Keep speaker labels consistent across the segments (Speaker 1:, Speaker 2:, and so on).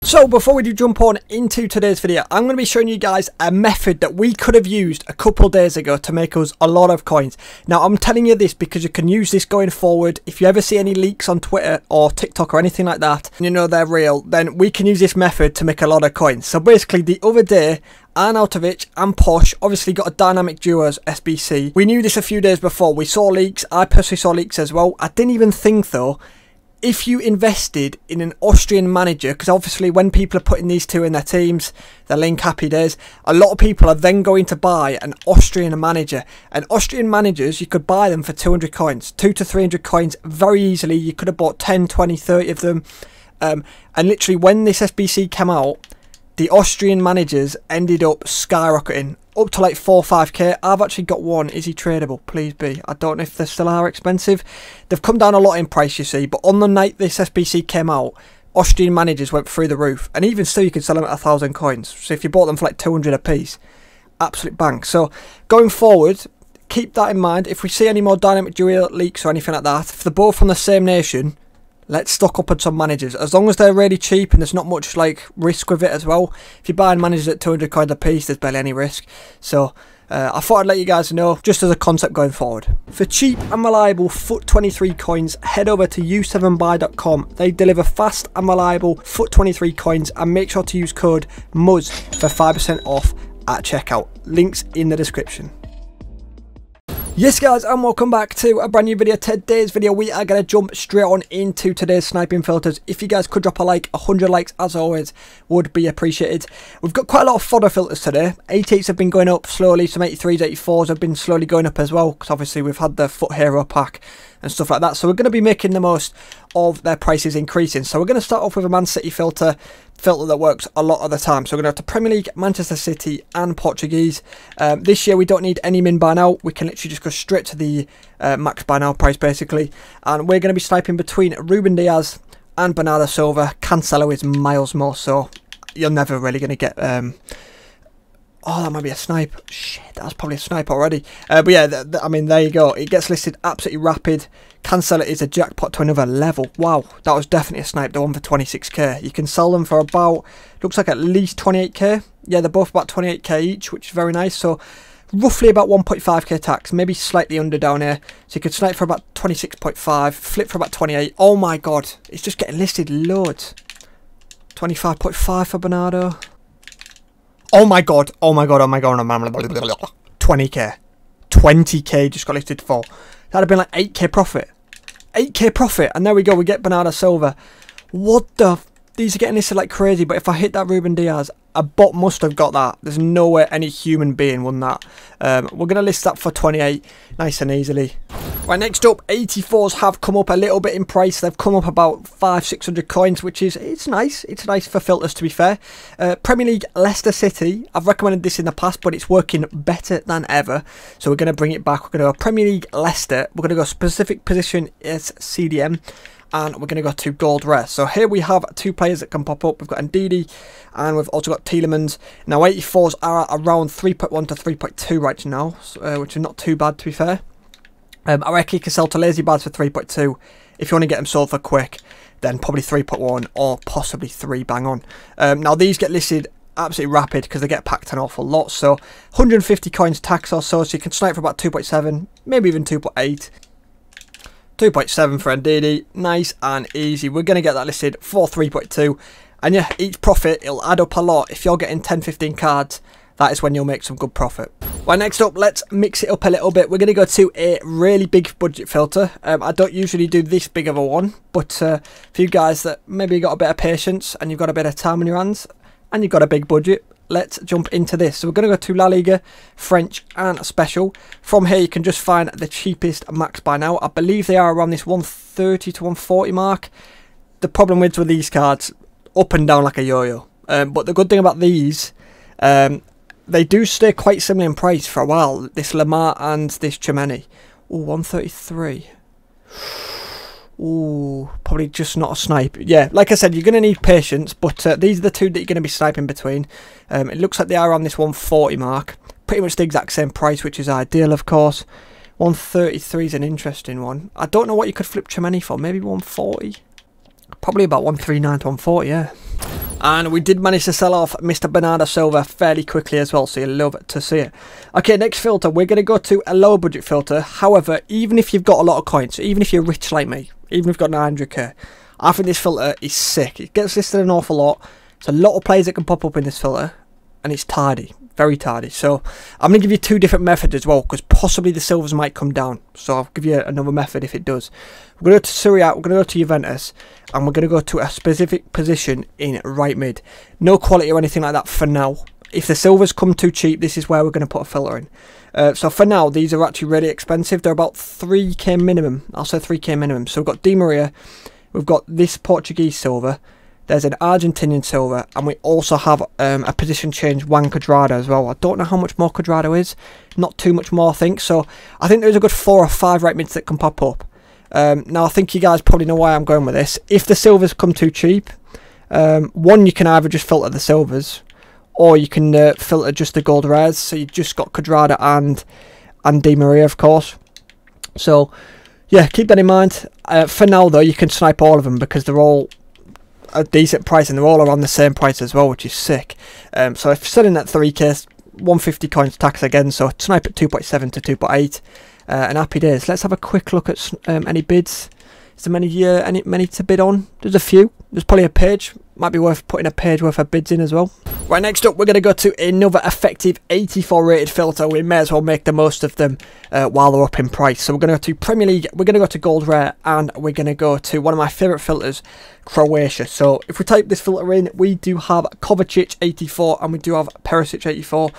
Speaker 1: So before we do jump on into today's video, I'm going to be showing you guys a method that we could have used a couple of days ago to make us a lot of coins. Now I'm telling you this because you can use this going forward. If you ever see any leaks on Twitter or TikTok or anything like that, and you know they're real, then we can use this method to make a lot of coins. So basically the other day, Arnautovic and Posh obviously got a dynamic duos SBC. We knew this a few days before. We saw leaks. I personally saw leaks as well. I didn't even think though, if you invested in an Austrian manager, because obviously when people are putting these two in their teams, they're link happy days, a lot of people are then going to buy an Austrian manager. And Austrian managers, you could buy them for 200 coins, 200 to 300 coins very easily. You could have bought 10, 20, 30 of them. And literally when this SBC came out, the Austrian managers ended up skyrocketing up to like 4 or 5k. I've actually got one. Is he tradable? Please be. I don't know if they still are expensive. They've come down a lot in price, you see, but on the night this SBC came out, Austrian managers went through the roof, and even still you could sell them at 1,000 coins. So if you bought them for like 200 a piece, absolute bank. So going forward, keep that in mind. If we see any more dynamic duo leaks or anything like that, if they're both from the same nation, let's stock up on some managers. As long as they're really cheap and there's not much like risk with it as well. If you're buying managers at 200 coins a piece, there's barely any risk. So I thought I'd let you guys know just as a concept going forward. For cheap and reliable FUT23 coins, head over to u7buy.com. They deliver fast and reliable FUT23 coins, and make sure to use code MUZZ for 5% off at checkout. Links in the description. Yes guys, and welcome back to a brand new video. Today's video we are going to jump straight on into today's sniping filters. If you guys could drop a like, 100 likes as always would be appreciated. We've got quite a lot of fodder filters today. 88s have been going up slowly, some 83s, 84s have been slowly going up as well, because obviously we've had the FUT Hero pack and stuff like that. So we're going to be making the most of their prices increasing. So we're going to start off with a Man City filter that works a lot of the time. So we're going to have to Premier League, Manchester City and Portuguese. This year we don't need any min buy now. We can literally just go straight to the max buy now price basically. And we're going to be sniping between Ruben Diaz and Bernardo Silva. Cancelo is miles more, so you're never really going to get... oh, that might be a snipe. Shit, that's probably a snipe already. But yeah, I mean, there you go. It gets listed absolutely rapid. Cancelo is a jackpot to another level. Wow, that was definitely a snipe. The one for 26k. You can sell them for about, looks like at least 28k. Yeah, they're both about 28k each, which is very nice. So roughly about 1.5k tax, maybe slightly under down here. So you could snipe for about 26.5, flip for about 28. Oh my god, it's just getting listed loads. 25.5 for Bernardo. Oh my god, oh my god, oh my god, 20k. 20k just got listed for. That'd have been like 8k profit. 8k profit, and there we go, we get Bernardo Silva. What the... These are getting listed like crazy, but if I hit that Ruben Diaz, a bot must have got that. There's no way any human being won that. We're going to list that for 28, nice and easily. Right, next up, 84s have come up a little bit in price. They've come up about 500-600 coins, which is, it's nice. It's nice for filters, to be fair. Premier League, Leicester City. I've recommended this in the past, but it's working better than ever. So we're going to bring it back. We're going to go Premier League, Leicester. We're going to go specific position as CDM. And we're going to go to gold rare. So here we have two players that can pop up. We've got Ndidi and we've also got Tielemans. Now 84s are at around 3.1 to 3.2 right now, which is not too bad to be fair. I reckon you can sell to lazy bads for 3.2. If you want to get them sold for quick, then probably 3.1 or possibly 3 bang on. Now these get listed absolutely rapid because they get packed an awful lot. So 150 coins tax or so you can snipe for about 2.7, maybe even 2.8. 2.7 for Ndidi, nice and easy. We're going to get that listed for 3.2. And yeah, each profit, it'll add up a lot. If you're getting 10-15 cards, that is when you'll make some good profit. Right, next up, let's mix it up a little bit. We're going to go to a really big budget filter. I don't usually do this big of a one, but for you guys that maybe got a bit of patience and you've got a bit of time on your hands and you've got a big budget, let's jump into this. So we're going to go to La Liga, French and Special. From here you can just find the cheapest max buy now. I believe they are around this 130 to 140 mark. The problem with these cards, up and down like a yo-yo. But the good thing about these, they do stay quite similar in price for a while. This Lamar and this Chimeni. Oh, 133. Ooh, probably just not a snipe. Yeah, like I said, you're going to need patience, but these are the two that you're going to be sniping between. It looks like they are on this 140 mark. Pretty much the exact same price, which is ideal, of course. 133 is an interesting one. I don't know what you could flip Chimeni for. Maybe 140? Probably about 139 to 140, yeah. And we did manage to sell off Mr. Bernardo Silva fairly quickly as well, so you'll love to see it. Okay, next filter, we're going to go to a low budget filter. However, even if you've got a lot of coins, so even if you're rich like me, even if you've got 900k, I think this filter is sick. It gets listed an awful lot. There's a lot of players that can pop up in this filter, and it's tidy, very tidy. So I'm going to give you two different methods as well, because possibly the silvers might come down. So I'll give you another method if it does. We're going to go to SoRare, we're going to go to Juventus, and we're going to go to a specific position in right mid. No quality or anything like that for now. If the silvers come too cheap, this is where we're going to put a filter in. So for now, these are actually really expensive. They're about 3k minimum. I'll say 3k minimum. So we've got Di Maria, we've got this Portuguese silver, there's an Argentinian silver, and we also have a position change Juan Cuadrado as well. I don't know how much more Cuadrado is. Not too much more, I think. So I think there's a good 4 or 5 right mids that can pop up. Now I think you guys probably know why I'm going with this. If the silvers come too cheap, one, you can either just filter the silvers, or you can filter just the gold rares. So you just got Cuadrado and Di Maria, of course. So yeah, keep that in mind. For now though, you can snipe all of them because they're all a decent price and they're all around the same price as well, which is sick. So if you're selling at 3k, 150 coins tax again, so snipe at 2.7 to 2.8, and happy days. Let's have a quick look at any bids. Is there many to bid on? There's a few. There's probably a page. Might be worth putting a page worth of bids in as well. Right, next up we're going to go to another effective 84 rated filter. We may as well make the most of them while they're up in price. So we're going to go to Premier League, we're going to go to Gold Rare, and we're going to go to one of my favourite filters, Croatia. So if we type this filter in, we do have Kovacic 84 and we do have Perisic 84.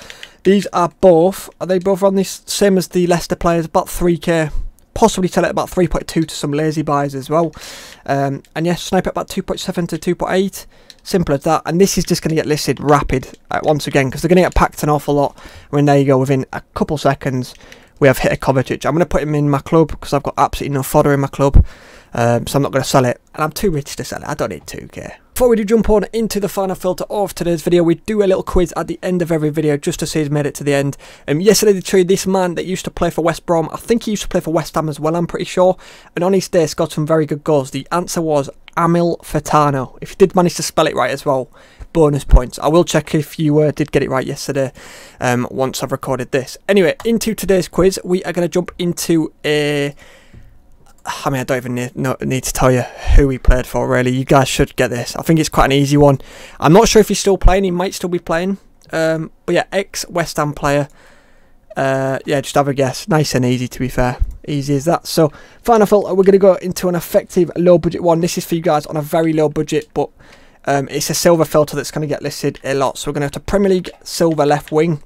Speaker 1: These are both, are they both on this same as the Leicester players, about 3k. Possibly sell it about 3.2 to some lazy buys as well. And yes, snipe at about 2.7 to 2.8. Simple as that. And this is just going to get listed rapid once again, because they're going to get packed an awful lot. I mean, there you go. Within a couple seconds, we have hit a Kovacic. I'm going to put him in my club because I've got absolutely no fodder in my club. So I'm not going to sell it. And I'm too rich to sell it. I don't need 2k. Before we do jump on into the final filter of today's video, we do a little quiz at the end of every video just to see who's made it to the end. Yesterday they traded this man that used to play for West Brom. I think he used to play for West Ham as well, I'm pretty sure. And on his day scored some very good goals. The answer was Amil Furtado. If you did manage to spell it right as well, bonus points. I will check if you did get it right yesterday once I've recorded this. Anyway, into today's quiz, we are going to jump into a... I mean, I don't even need to tell you who he played for, really. You guys should get this. I think it's quite an easy one. I'm not sure if he's still playing. He might still be playing. But yeah, ex-West Ham player. Yeah, just have a guess. Nice and easy, to be fair. Easy as that. So, final filter, we're going to go into an effective low-budget one. This is for you guys on a very low budget, but it's a silver filter that's going to get listed a lot. So, we're going to have to Premier League silver left wing.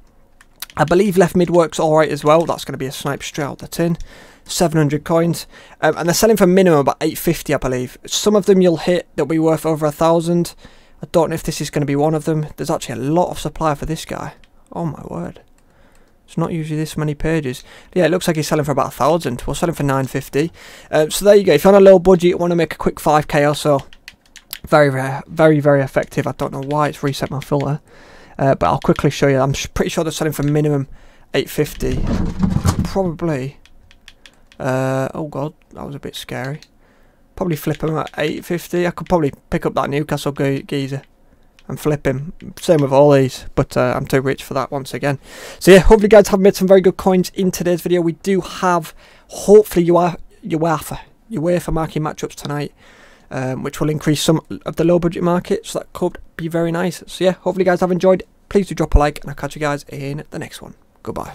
Speaker 1: I believe left mid works alright as well. That's going to be a snipe straight out the tin. 700 coins, and they're selling for minimum about 850, I believe. Some of them you'll hit that'll be worth over 1,000. I don't know if this is going to be one of them. There's actually a lot of supply for this guy. Oh my word, it's not usually this many pages. Yeah, it looks like he's selling for about 1,000. We're selling for 950. So there you go. If you're on a low budget, you want to make a quick 5k or so, very rare, very effective. I don't know why it's reset my filter, but I'll quickly show you. I'm pretty sure they're selling for minimum 850. Probably. Oh god, that was a bit scary. Probably flip him at 850. I could probably pick up that Newcastle geezer and flip him. Same with all these, but I'm too rich for that once again. So yeah, hopefully you guys have made some very good coins in today's video. We do have, hopefully, UEFA marking matchups tonight, which will increase some of the low budget market, so that could be very nice. So yeah, hopefully you guys have enjoyed. Please do drop a like, and I'll catch you guys in the next one. Goodbye.